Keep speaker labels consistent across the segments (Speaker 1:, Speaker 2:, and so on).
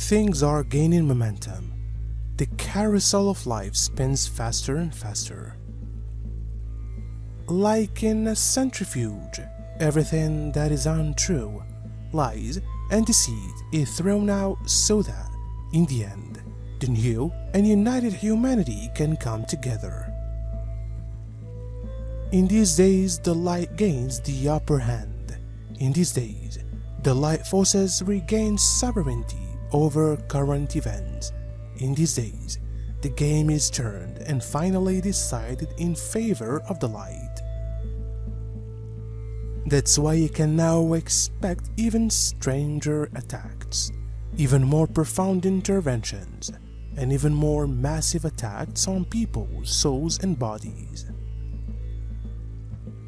Speaker 1: Things are gaining momentum. The carousel of life spins faster and faster. Like in a centrifuge, everything that is untrue, lies, and deceit is thrown out so that, in the end, the new and united humanity can come together. In these days, the light gains the upper hand. In these days, the light forces regain sovereignty over current events. In these days, the game is turned and finally decided in favor of the light. That's why you can now expect even stranger attacks, even more profound interventions, and even more massive attacks on people's souls and bodies.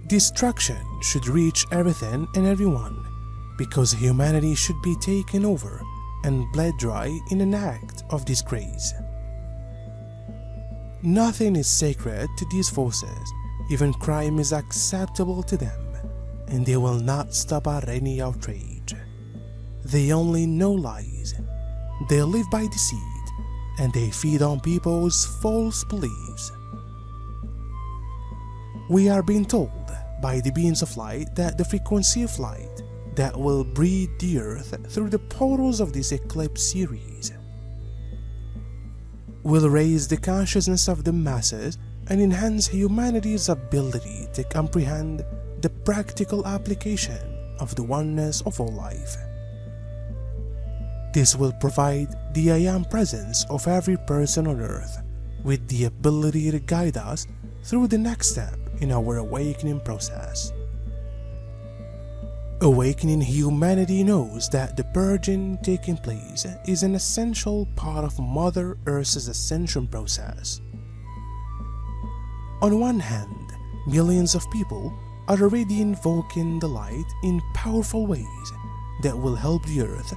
Speaker 1: Destruction should reach everything and everyone, because humanity should be taken over and bled dry in an act of disgrace. Nothing is sacred to these forces, even crime is acceptable to them, and they will not stop at any outrage. They only know lies, they live by deceit, and they feed on people's false beliefs. We are being told by the beings of light that the frequency of light that will breed the earth through the portals of this eclipse series will raise the consciousness of the masses and enhance humanity's ability to comprehend the practical application of the oneness of all life. This will provide the I Am presence of every person on earth with the ability to guide us through the next step in our awakening process. Awakening humanity knows that the purging taking place is an essential part of Mother Earth's ascension process. On one hand, millions of people are already invoking the light in powerful ways that will help the Earth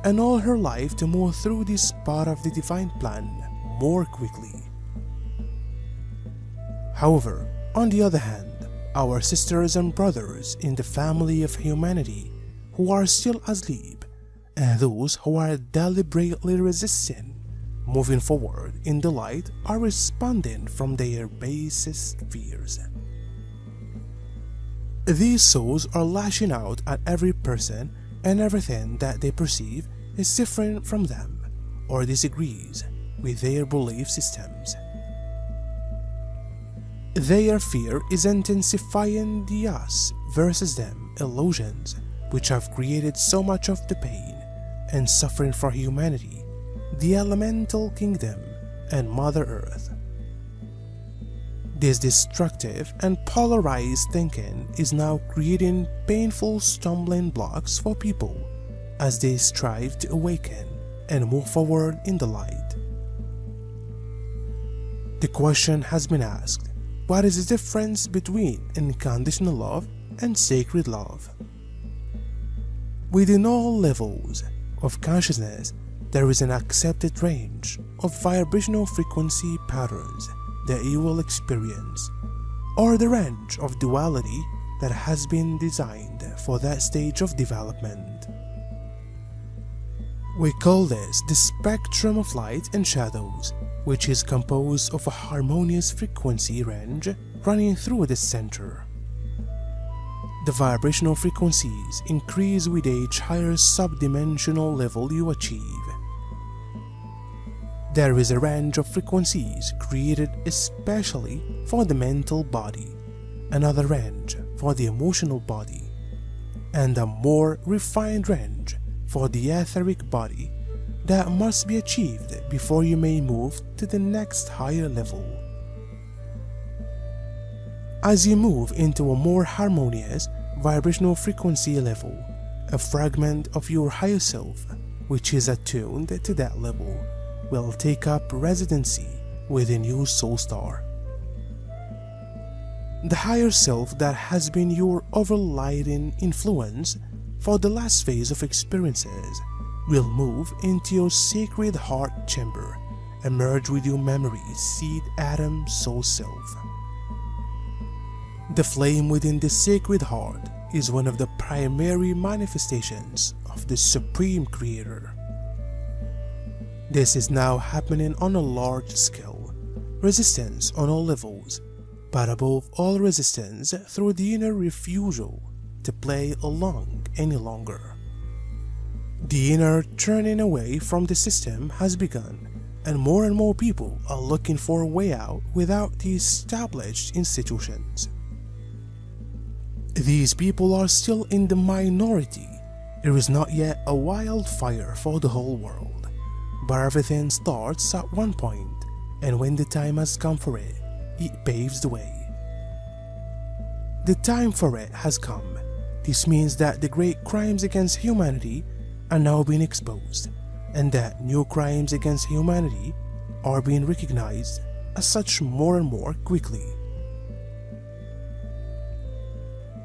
Speaker 1: and all her life to move through this part of the divine plan more quickly. However, on the other hand, our sisters and brothers in the family of humanity who are still asleep, and those who are deliberately resisting moving forward in the light, are responding from their basest fears. These souls are lashing out at every person and everything that they perceive is different from them or disagrees with their belief systems. Their fear is intensifying the us versus them illusions which have created so much of the pain and suffering for humanity, the elemental kingdom, and Mother Earth. This destructive and polarized thinking is now creating painful stumbling blocks for people as they strive to awaken and move forward in the light. The question has been asked, what is the difference between unconditional love and sacred love? Within all levels of consciousness, there is an accepted range of vibrational frequency patterns that you will experience, or the range of duality that has been designed for that stage of development. We call this the spectrum of light and shadows, which is composed of a harmonious frequency range running through the center. The vibrational frequencies increase with each higher subdimensional level you achieve. There is a range of frequencies created especially for the mental body, another range for the emotional body, and a more refined range for the etheric body that must be achieved before you may move to the next higher level. As you move into a more harmonious vibrational frequency level, a fragment of your higher self, which is attuned to that level, will take up residency within your soul star. The higher self that has been your overriding influence for the last phase of experiences will move into your sacred heart chamber and merge with your memory seed atom soul self. The flame within the sacred heart is one of the primary manifestations of the Supreme Creator. This is now happening on a large scale, resistance on all levels, but above all resistance through the inner refusal to play along any longer. The inner turning away from the system has begun, and more people are looking for a way out without the established institutions. These people are still in the minority. It is not yet a wildfire for the whole world, but everything starts at one point, and when the time has come for it, it paves the way. The time for it has come. This means that the great crimes against humanity are now being exposed, and that new crimes against humanity are being recognized as such more and more quickly.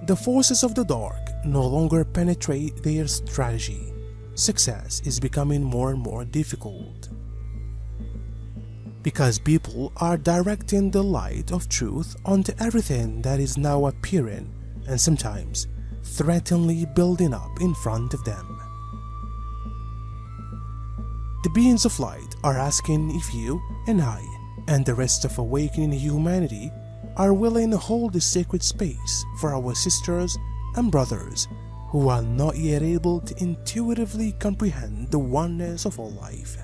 Speaker 1: The forces of the dark no longer penetrate their strategy. Success is becoming more and more difficult, because people are directing the light of truth onto everything that is now appearing and sometimes threateningly building up in front of them. The beings of light are asking if you and I and the rest of awakening humanity are willing to hold the sacred space for our sisters and brothers who are not yet able to intuitively comprehend the oneness of all life.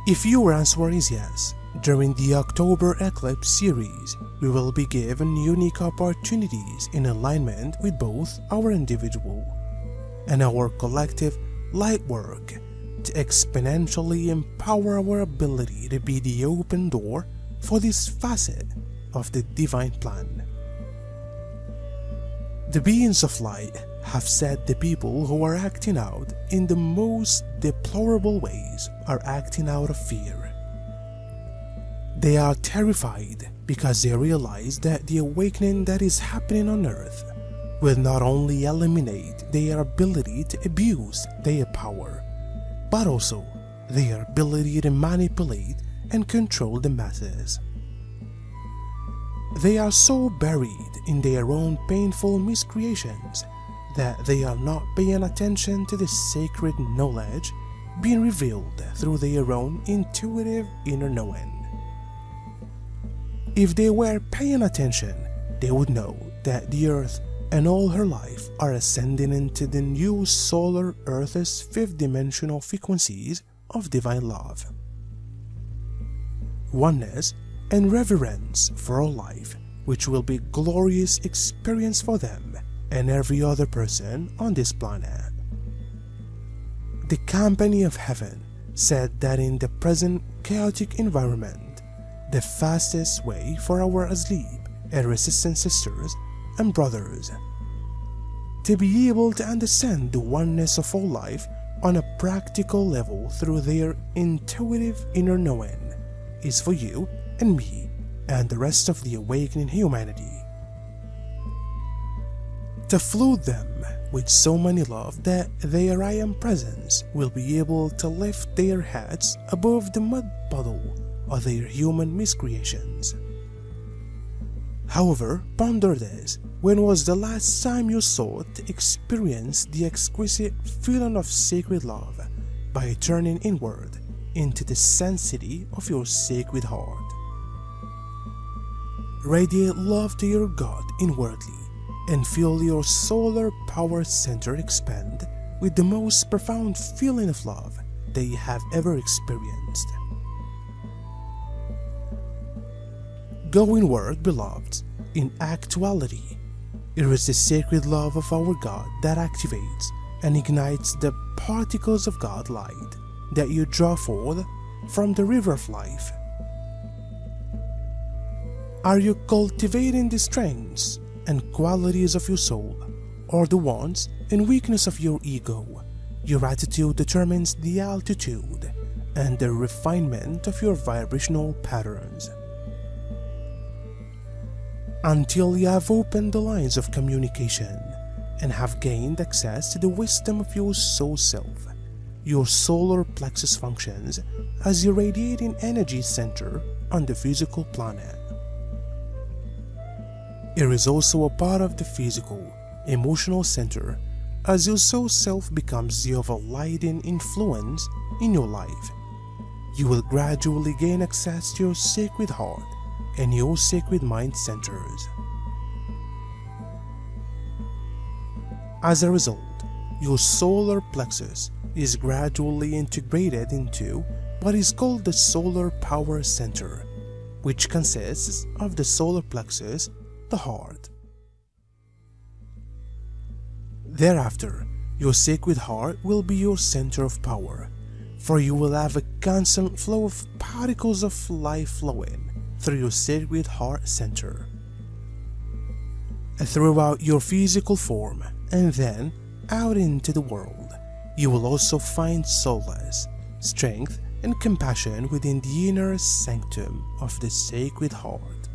Speaker 1: If your answer is yes, during the October Eclipse series, we will be given unique opportunities in alignment with both our individual and our collective light work to exponentially empower our ability to be the open door for this facet of the divine plan. The beings of light have said the people who are acting out in the most deplorable ways are acting out of fear. They are terrified because they realize that the awakening that is happening on earth will not only eliminate their ability to abuse their power, but also their ability to manipulate and control the masses. They are so buried in their own painful miscreations that they are not paying attention to the sacred knowledge being revealed through their own intuitive inner knowing. If they were paying attention, they would know that the earth and all her life are ascending into the new solar Earth's fifth dimensional frequencies of divine love, oneness, and reverence for all life, which will be a glorious experience for them and every other person on this planet. The Company of Heaven said that in the present chaotic environment, the fastest way for our asleep and resistant sisters and brothers to be able to understand the oneness of all life on a practical level through their intuitive inner knowing is for you and me and the rest of the awakening humanity to flood them with so many love that their I Am presence will be able to lift their heads above the mud puddle of their human miscreations. However, ponder this: when was the last time you sought to experience the exquisite feeling of sacred love by turning inward into the sanctity of your sacred heart? Radiate love to your God inwardly and feel your solar power center expand with the most profound feeling of love that you have ever experienced. Go inward, beloved. In actuality, it is the sacred love of our God that activates and ignites the particles of God light that you draw forth from the river of life. Are you cultivating the strengths and qualities of your soul, or the wants and weakness of your ego? Your attitude determines the altitude and the refinement of your vibrational patterns. Until you have opened the lines of communication and have gained access to the wisdom of your soul self, your solar plexus functions as your radiating energy center on the physical planet. It is also a part of the physical, emotional center As your soul self becomes the overriding influence in your life, you will gradually gain access to your sacred heart and your sacred mind centers. As a result, your solar plexus is gradually integrated into what is called the solar power center, which consists of the solar plexus, the heart. Thereafter, your sacred heart will be your center of power, for you will have a constant flow of particles of life flowing through your sacred heart center, throughout your physical form, and then out into the world. You will also find solace, strength, and compassion within the inner sanctum of the sacred heart.